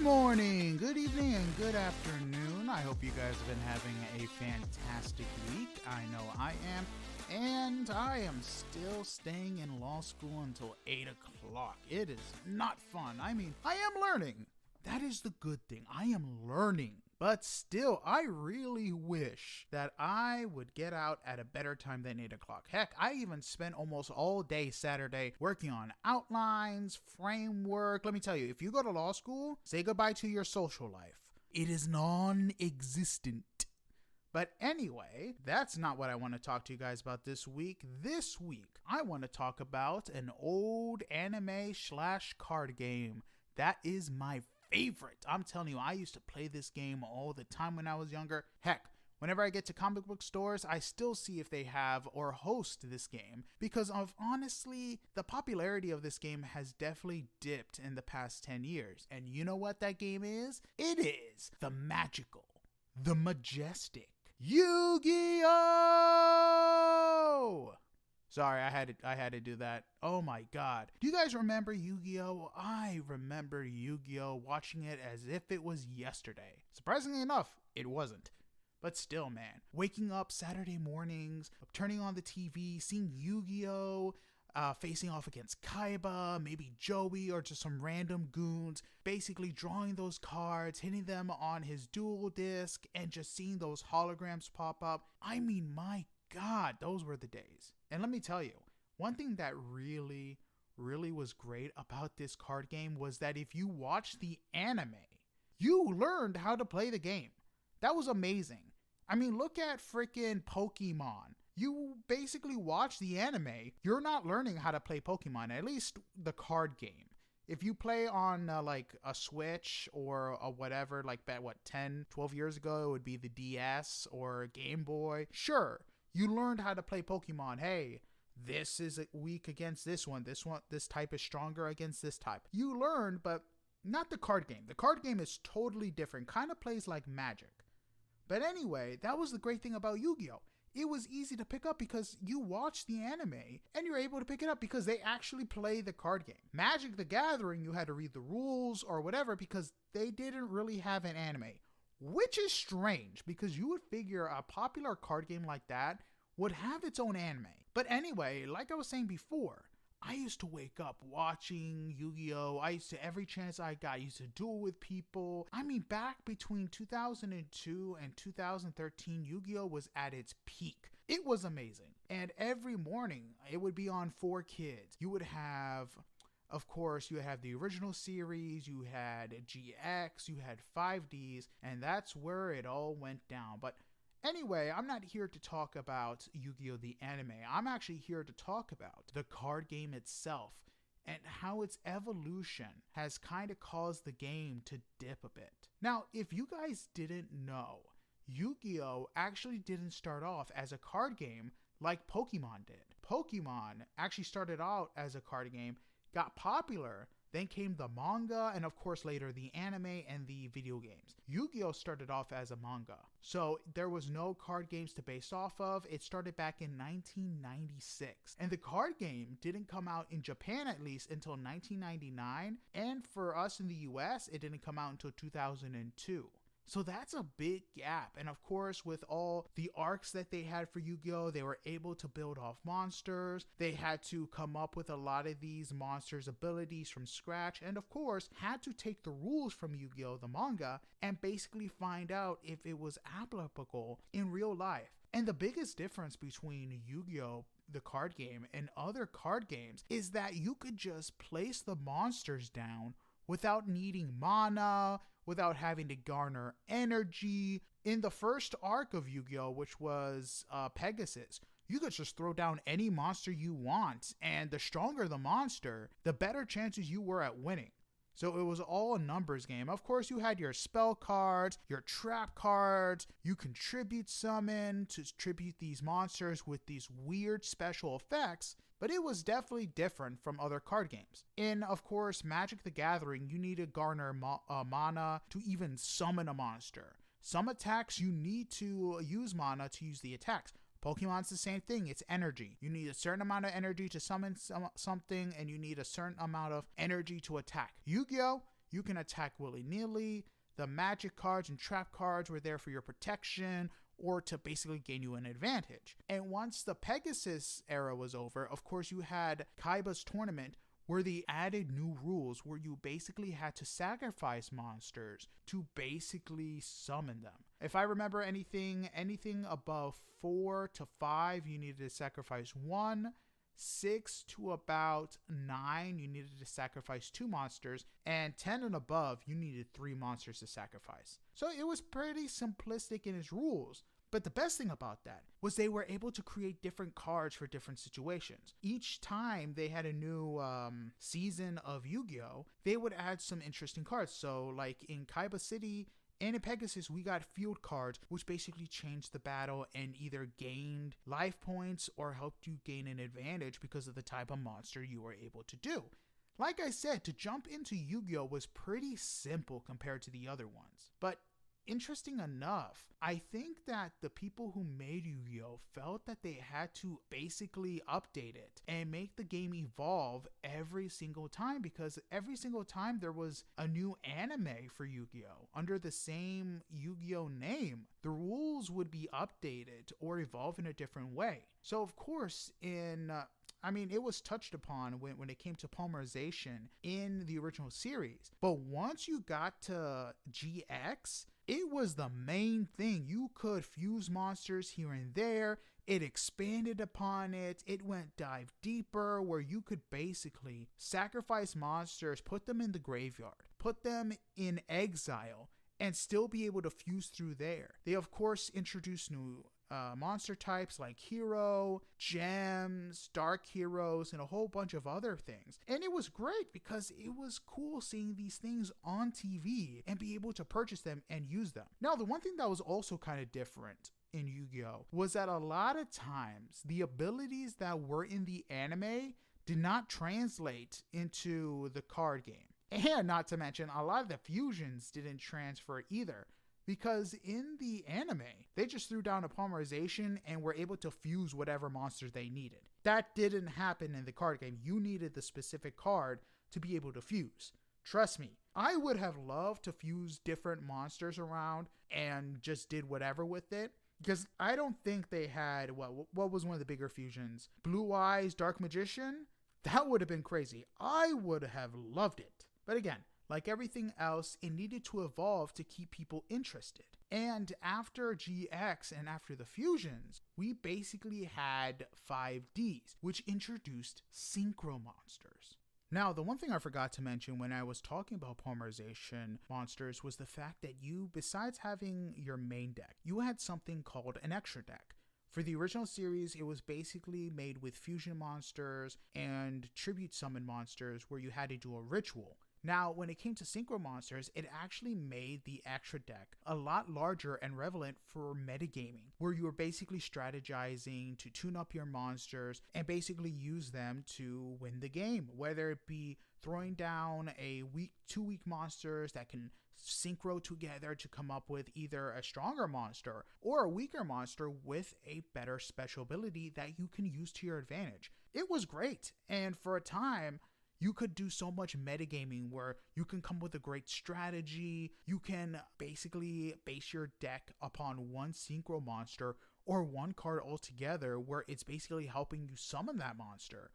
morning, good evening, and good afternoon. I hope you guys have been having a fantastic week. I know I am. And I am still staying in law school until 8 o'clock. It is not fun. I am learning. That is the good thing. I am learning. But still, I really wish that I would get out at a better time than 8 o'clock. Heck, I even spent almost all day Saturday working on outlines, framework. Let me tell you, if you go to law school, say goodbye to your social life. It is non-existent. But anyway, that's not what I want to talk to you guys about this week. This week, I want to talk about an old anime/card game that is my favorite. I'm telling you, I used to play this game all the time when I was younger. Heck, whenever I get to comic book stores, I still see if they have or host this game because honestly, the popularity of this game has definitely dipped in the past 10 years. And you know what that game is? It is the magical, the majestic Yu-Gi-Oh! Sorry, I had to do that. Oh my god. Do you guys remember Yu-Gi-Oh? I remember Yu-Gi-Oh, watching it as if it was yesterday. Surprisingly enough, it wasn't. But still, man, waking up Saturday mornings, turning on the TV, seeing Yu-Gi-Oh, facing off against Kaiba, maybe Joey, or just some random goons, basically drawing those cards, hitting them on his dual disc, and just seeing those holograms pop up. My god, those were the days. And let me tell you, one thing that really was great about this card game was that if you watched the anime, you learned how to play the game. That was amazing. Look at freaking Pokemon. You basically watch the anime, you're not learning how to play Pokemon, at least the card game. If you play on like a Switch or a whatever, like 10, 12 years ago, it would be the DS or Game Boy. Sure, you learned how to play Pokemon. Hey, this is weak against this one. This type is stronger against this type. You learned, but not the card game. The card game is totally different, kind of plays like Magic. But anyway, that was the great thing about Yu-Gi-Oh! It was easy to pick up because you watch the anime and you're able to pick it up because they actually play the card game. Magic the Gathering, you had to read the rules or whatever because they didn't really have an anime, which is strange because you would figure a popular card game like that would have its own anime. But anyway, like I was saying before, I used to wake up watching Yu-Gi-Oh! Every chance I got, I used to duel with people. Back between 2002 and 2013, Yu-Gi-Oh! Was at its peak. It was amazing. And every morning, it would be on 4Kids. You would have, of course, you had the original series, you had GX, you had 5Ds, and that's where it all went down. But anyway, I'm not here to talk about Yu-Gi-Oh! The anime. I'm actually here to talk about the card game itself and how its evolution has kind of caused the game to dip a bit. Now, if you guys didn't know, Yu-Gi-Oh! Actually didn't start off as a card game like Pokemon did. Pokemon actually started out as a card game, got popular, then came the manga, and of course later the anime and the video games. Yu-Gi-Oh! Started off as a manga, so there was no card games to base off of. It started back in 1996. And the card game didn't come out in Japan at least until 1999, and for us in the US, it didn't come out until 2002. So that's a big gap. And of course, with all the arcs that they had for Yu-Gi-Oh!, they were able to build off monsters. They had to come up with a lot of these monsters' abilities from scratch. And of course, had to take the rules from Yu-Gi-Oh! The manga and basically find out if it was applicable in real life. And the biggest difference between Yu-Gi-Oh! The card game and other card games is that you could just place the monsters down without needing mana, without having to garner energy. In the first arc of Yu-Gi-Oh!, which was Pegasus, you could just throw down any monster you want, and the stronger the monster, the better chances you were at winning. So it was all a numbers game. Of course, you had your spell cards, your trap cards, you can tribute summon to tribute these monsters with these weird special effects, but it was definitely different from other card games. In, of course, Magic the Gathering, you need to garner mana to even summon a monster. Some attacks, you need to use mana to use the attacks. Pokemon's the same thing. It's energy. You need a certain amount of energy to summon something, and you need a certain amount of energy to attack. Yu-Gi-Oh! you can attack willy-nilly. The magic cards and trap cards were there for your protection or to basically gain you an advantage. And once the Pegasus era was over, of course, you had Kaiba's tournament, where they added new rules where you basically had to sacrifice monsters to basically summon them. If I remember anything above 4 to 5, you needed to sacrifice 1. 6 to about 9, you needed to sacrifice 2 monsters, and 10 and above, you needed 3 monsters to sacrifice. So it was pretty simplistic in its rules. But the best thing about that was they were able to create different cards for different situations. Each time they had a new season of Yu-Gi-Oh!, they would add some interesting cards. So like in Kaiba City and in Pegasus, we got field cards, which basically changed the battle and either gained life points or helped you gain an advantage because of the type of monster you were able to do. Like I said, to jump into Yu-Gi-Oh! Was pretty simple compared to the other ones. But interesting enough, I think that the people who made Yu-Gi-Oh! Felt that they had to basically update it and make the game evolve every single time, because every single time there was a new anime for Yu-Gi-Oh! Under the same Yu-Gi-Oh! Name, the rules would be updated or evolve in a different way. So of course, it was touched upon when it came to polymerization in the original series. But once you got to GX, it was the main thing. You could fuse monsters here and there. It expanded upon it. It went dive deeper, where you could basically sacrifice monsters, put them in the graveyard, put them in exile, and still be able to fuse through there. They, of course, introduced new monster types like Hero, Gems, Dark Heroes, and a whole bunch of other things. And it was great because it was cool seeing these things on TV and be able to purchase them and use them. Now, the one thing that was also kind of different in Yu-Gi-Oh! Was that a lot of times the abilities that were in the anime did not translate into the card game. And not to mention, a lot of the fusions didn't transfer either. Because in the anime, they just threw down a polymerization and were able to fuse whatever monsters they needed. That didn't happen in the card game. You needed the specific card to be able to fuse. Trust me, I would have loved to fuse different monsters around and just did whatever with it. Because I don't think they had, what was one of the bigger fusions? Blue Eyes, Dark Magician? That would have been crazy. I would have loved it. But again, like everything else, it needed to evolve to keep people interested. And after GX and after the fusions, we basically had 5Ds, which introduced synchro monsters. Now, the one thing I forgot to mention when I was talking about polymerization monsters was the fact that you, besides having your main deck, you had something called an extra deck. For the original series, it was basically made with fusion monsters and tribute summon monsters where you had to do a ritual. Now, when it came to synchro monsters, it actually made the extra deck a lot larger and relevant for metagaming, where you were basically strategizing to tune up your monsters and basically use them to win the game, whether it be throwing down two weak monsters that can synchro together to come up with either a stronger monster or a weaker monster with a better special ability that you can use to your advantage. It was great, and for a time, you could do so much metagaming where you can come with a great strategy. You can basically base your deck upon one synchro monster or one card altogether, where it's basically helping you summon that monster.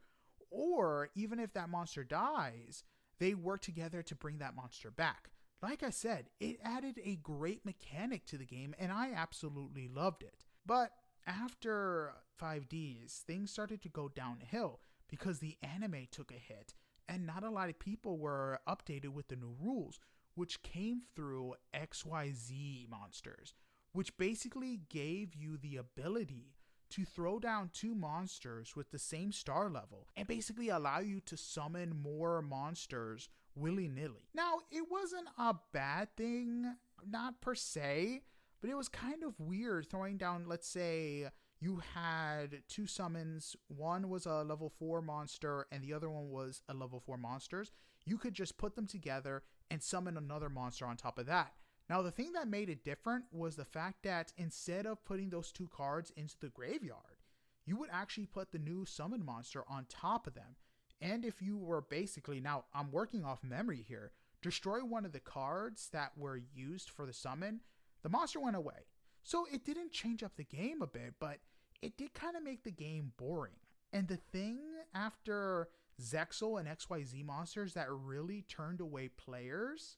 Or even if that monster dies, they work together to bring that monster back. Like I said, it added a great mechanic to the game, and I absolutely loved it. But after 5Ds, things started to go downhill because the anime took a hit. And not a lot of people were updated with the new rules, which came through XYZ monsters, which basically gave you the ability to throw down 2 monsters with the same star level and basically allow you to summon more monsters willy-nilly. Now, it wasn't a bad thing, not per se, but it was kind of weird throwing down, let's say, you had 2 summons. One was a level 4 monster and the other one was a level 4 monsters. You could just put them together and summon another monster on top of that. Now, the thing that made it different was the fact that instead of putting those 2 cards into the graveyard, you would actually put the new summon monster on top of them. And if you were basically, now I'm working off memory here, destroy one of the cards that were used for the summon, the monster went away. So it didn't change up the game a bit, but it did kind of make the game boring. And the thing after Zexal and XYZ monsters that really turned away players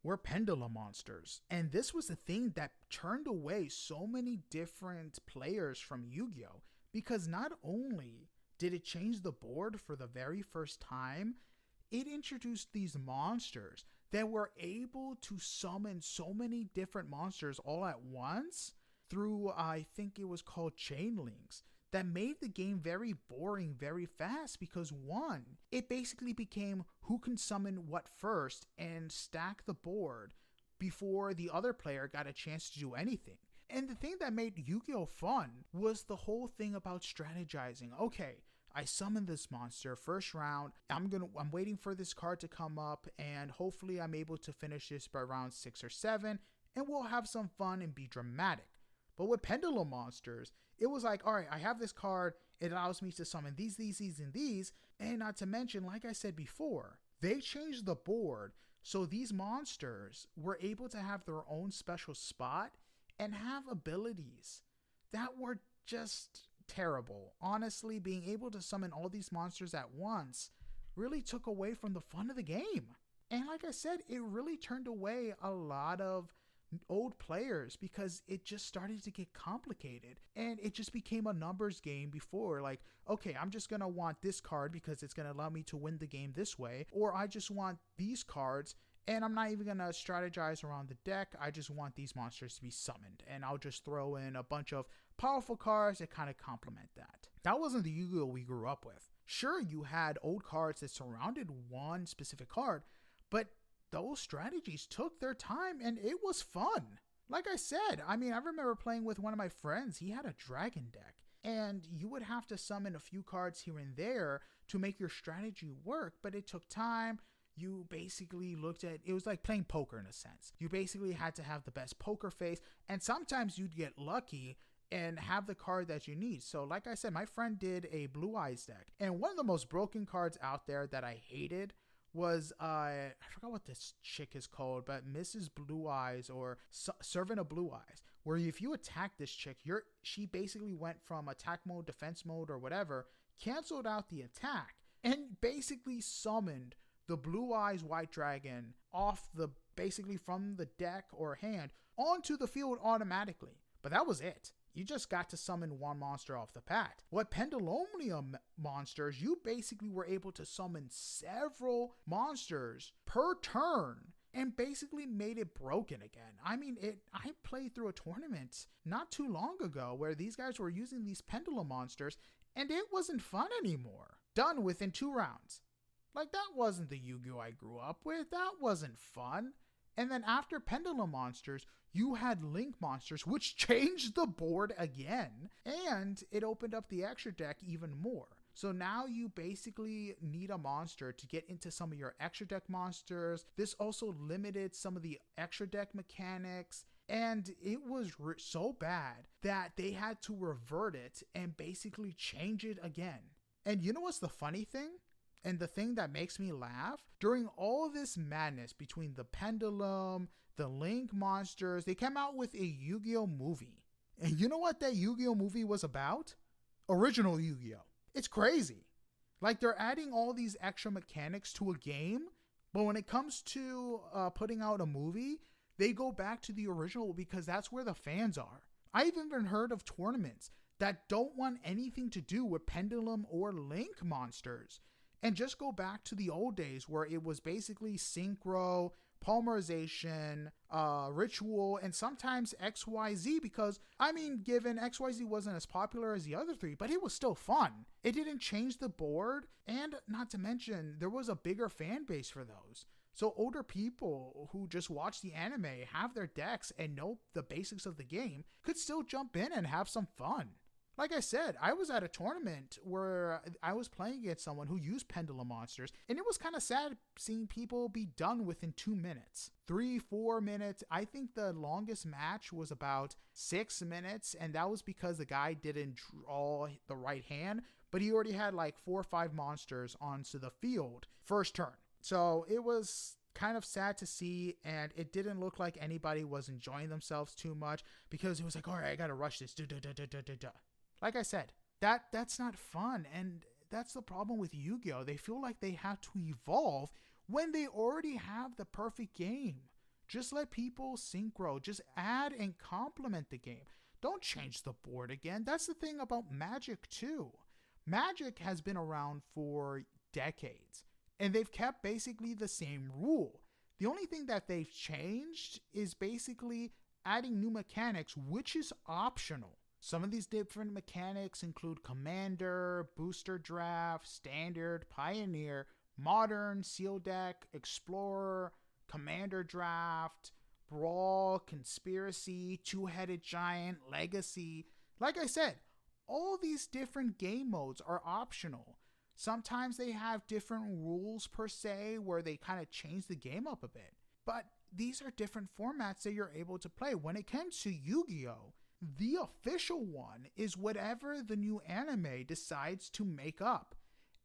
were pendulum monsters. And this was the thing that turned away so many different players from Yu-Gi-Oh! Because not only did it change the board for the very first time, it introduced these monsters that were able to summon so many different monsters all at once through, I think it was called chain links, that made the game very boring very fast because one, it basically became who can summon what first and stack the board before the other player got a chance to do anything. And the thing that made Yu-Gi-Oh! Fun was the whole thing about strategizing. Okay, I summon this monster first round. I'm waiting for this card to come up, and hopefully I'm able to finish this by round 6 or 7, and we'll have some fun and be dramatic. But with pendulum monsters, it was like, all right, I have this card. It allows me to summon these, and these. And not to mention, like I said before, they changed the board. So these monsters were able to have their own special spot and have abilities that were just terrible. Honestly, being able to summon all these monsters at once really took away from the fun of the game. And like I said, it really turned away a lot of old players because it just started to get complicated and it just became a numbers game before. Like, okay, I'm just gonna want this card because it's gonna allow me to win the game this way, or I just want these cards and I'm not even gonna strategize around the deck. I just want these monsters to be summoned and I'll just throw in a bunch of powerful cards that kind of complement that. That wasn't the Yu-Gi-Oh! We grew up with. Sure, you had old cards that surrounded one specific card, but those strategies took their time and it was fun. Like I said, I remember playing with one of my friends. He had a dragon deck and you would have to summon a few cards here and there to make your strategy work, but it took time. You basically looked at, it was like playing poker in a sense. You basically had to have the best poker face, and sometimes you'd get lucky and have the card that you need. So like I said, my friend did a Blue Eyes deck, and one of the most broken cards out there that I hated was, I forgot what this chick is called, but Mrs. Blue Eyes or Servant of Blue Eyes, where if you attack this chick, she basically went from attack mode, defense mode, or whatever, canceled out the attack, and basically summoned the Blue Eyes White Dragon basically from the deck or hand onto the field automatically. But that was it. You just got to summon one monster off the bat. With Pendulomnium monsters, you basically were able to summon several monsters per turn and basically made it broken again. I played through a tournament not too long ago where these guys were using these pendulum monsters and it wasn't fun anymore. Done within 2 rounds. Like, that wasn't the Yu-Gi-Oh! I grew up with. That wasn't fun. And then after Pendulum Monsters, you had Link Monsters, which changed the board again. And it opened up the extra deck even more. So now you basically need a monster to get into some of your extra deck monsters. This also limited some of the extra deck mechanics. And it was so bad that they had to revert it and basically change it again. And you know what's the funny thing? And the thing that makes me laugh, during all this madness between the Pendulum, the Link monsters, they came out with a Yu-Gi-Oh! Movie. And you know what that Yu-Gi-Oh! Movie was about? Original Yu-Gi-Oh! It's crazy. Like, they're adding all these extra mechanics to a game, but when it comes to putting out a movie, they go back to the original because that's where the fans are. I've even heard of tournaments that don't want anything to do with Pendulum or Link monsters and just go back to the old days where it was basically synchro, polymerization, ritual, and sometimes XYZ because, given XYZ wasn't as popular as the other 3, but it was still fun. It didn't change the board, and not to mention, there was a bigger fan base for those. So older people who just watch the anime, have their decks, and know the basics of the game could still jump in and have some fun. Like I said, I was at a tournament where I was playing against someone who used Pendulum Monsters, and it was kind of sad seeing people be done within 2 minutes. 3-4 minutes. I think the longest match was about 6 minutes, and that was because the guy didn't draw the right hand, but he already had like 4 or 5 monsters onto the field first turn. So it was kind of sad to see, and it didn't look like anybody was enjoying themselves too much because it was like, all right, I gotta rush this. Like I said, that's not fun, and that's the problem with Yu-Gi-Oh! They feel like they have to evolve when they already have the perfect game. Just let people synchro. Just add and complement the game. Don't change the board again. That's the thing about Magic too. Magic has been around for decades, and they've kept basically the same rule. The only thing that they've changed is basically adding new mechanics, which is optional. Some of these different mechanics include Commander, Booster Draft, Standard, Pioneer, Modern, Seal Deck, Explorer, Commander Draft, Brawl, Conspiracy, Two-Headed Giant, Legacy. Like I said, all these different game modes are optional. Sometimes they have different rules per se where they kind of change the game up a bit. But these are different formats that you're able to play. When it comes to Yu-Gi-Oh!, the official one is whatever the new anime decides to make up.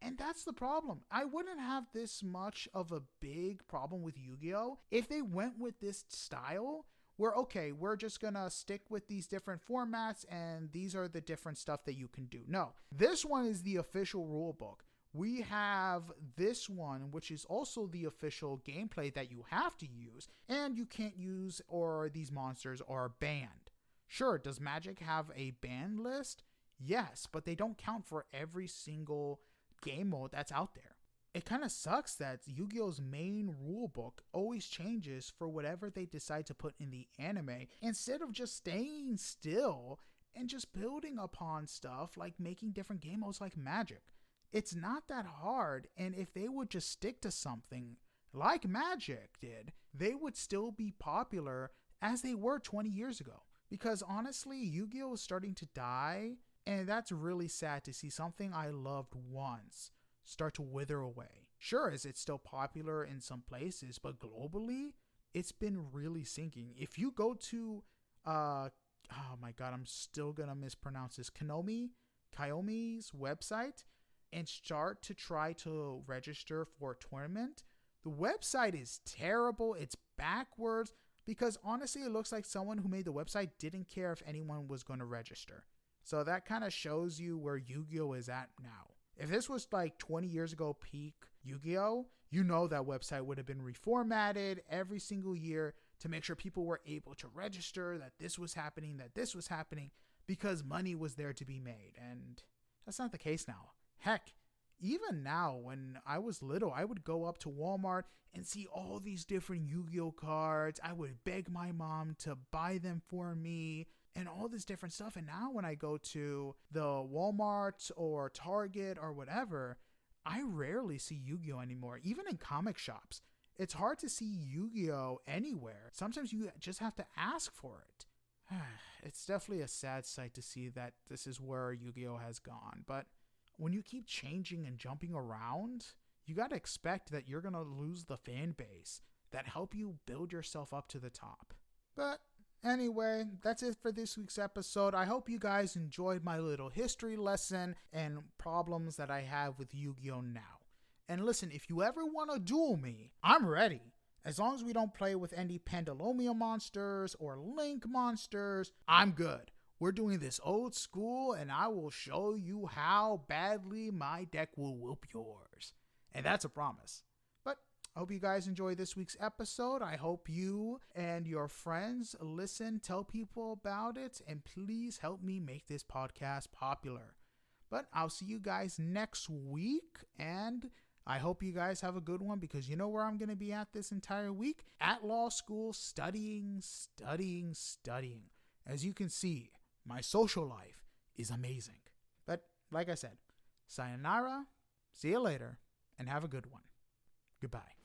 And that's the problem. I wouldn't have this much of a big problem with Yu-Gi-Oh! If they went with this style where, okay, we're just gonna stick with these different formats and these are the different stuff that you can do. No, this one is the official rule book. We have this one, which is also the official gameplay that you have to use, and you can't use, or these monsters are banned. Sure, does Magic have a ban list? Yes, but they don't count for every single game mode that's out there. It kind of sucks that Yu-Gi-Oh's main rulebook always changes for whatever they decide to put in the anime, instead of just staying still and just building upon stuff like making different game modes like Magic. It's not that hard, and if they would just stick to something like Magic did, they would still be popular as they were 20 years ago. Because honestly, Yu-Gi-Oh! Is starting to die, and that's really sad to see something I loved once start to wither away. Sure, is it still popular in some places, but globally, it's been really sinking. If you go to, oh my god, I'm still gonna mispronounce this, Kiyomi's website, and start to try to register for a tournament, the website is terrible, it's backwards, because honestly, it looks like someone who made the website didn't care if anyone was going to register. So that kind of shows you where Yu-Gi-Oh! Is at now. If this was like 20 years ago peak Yu-Gi-Oh!, you know that website would have been reformatted every single year to make sure people were able to register, that this was happening, because money was there to be made. And that's not the case now. Heck, even now, when I was little, I would go up to Walmart and see all these different Yu-Gi-Oh! Cards. I would beg my mom to buy them for me and all this different stuff. And now when I go to the Walmart or Target or whatever, I rarely see Yu-Gi-Oh! Anymore. Even in comic shops, it's hard to see Yu-Gi-Oh! Anywhere. Sometimes you just have to ask for it. It's definitely a sad sight to see that this is where Yu-Gi-Oh! Has gone. But when you keep changing and jumping around, you got to expect that you're going to lose the fan base that help you build yourself up to the top. But anyway, that's it for this week's episode. I hope you guys enjoyed my little history lesson and problems that I have with Yu-Gi-Oh! Now. And listen, if you ever want to duel me, I'm ready. As long as we don't play with any Pendulomia monsters or Link monsters, I'm good. We're doing this old school, and I will show you how badly my deck will whoop yours. And that's a promise. But I hope you guys enjoy this week's episode. I hope you and your friends listen, tell people about it, and please help me make this podcast popular. But I'll see you guys next week, and I hope you guys have a good one, because you know where I'm going to be at this entire week? At law school, studying. As you can see, my social life is amazing. But like I said, sayonara, see you later, and have a good one. Goodbye.